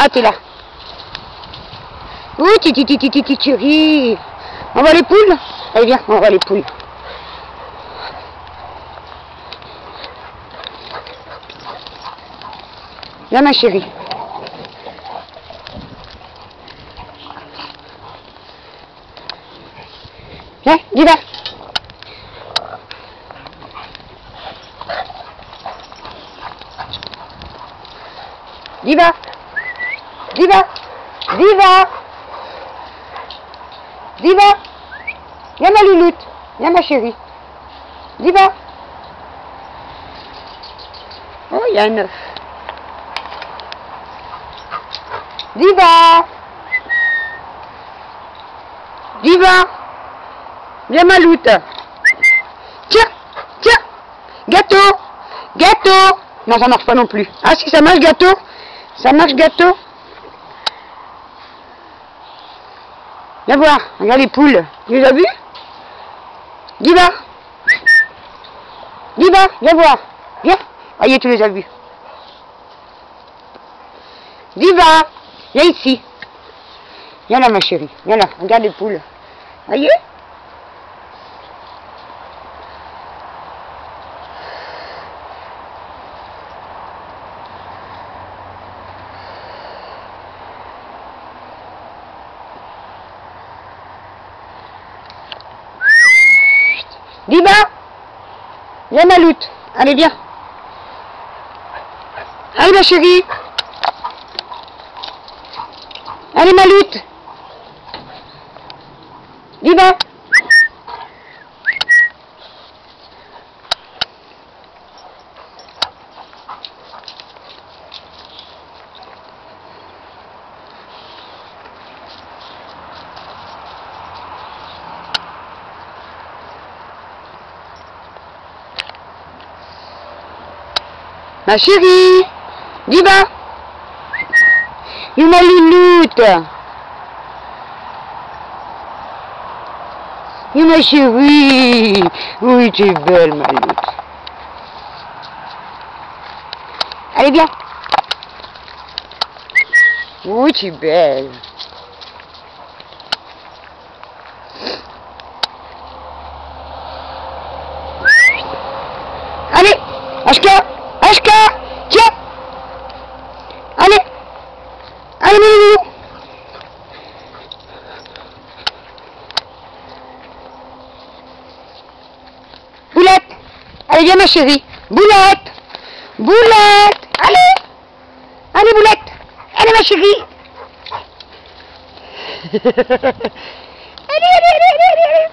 Ah, t'es là. Oui, titi, chérie. On va les poules? Allez, viens, on va les poules. Viens, ma chérie. Viens, dis-va. Dis-va. Dis-va. Dis-va. Dis-va. Viens, ma louloute. Viens, ma chérie. Dis-va. Oh, il y a un œuf. Dis-va. Dis-va. Viens, ma louloute. Tiens. Tiens. Gâteau. Gâteau. Non, ça marche pas non plus. Ah si, ça marche, gâteau. Ça marche, gâteau. Viens voir, regarde les poules. Tu les as vues? Dis-va. Dis-va, viens voir. Viens. Voyez, tu les as vues. Dis-va. Viens ici. Viens là, ma chérie. Viens là, regarde les poules. Voyez? Dis-va. Viens, ma louloute. Allez, viens. Allez, ma chérie. Allez, ma louloute. Dis-va. Ma chérie, dis-va. Ma louloute. Ma chérie. Oui, tu es belle, ma louloute. Allez, viens. Oui, tu es belle. Allez, Ashka. Ashka, tiens. Allez. Allez, mon loulou. Boulette. Allez, viens, ma chérie. Boulette. Boulette. Allez. Allez, Boulette. Allez, ma chérie. Allez, allez, allez, allez, allez.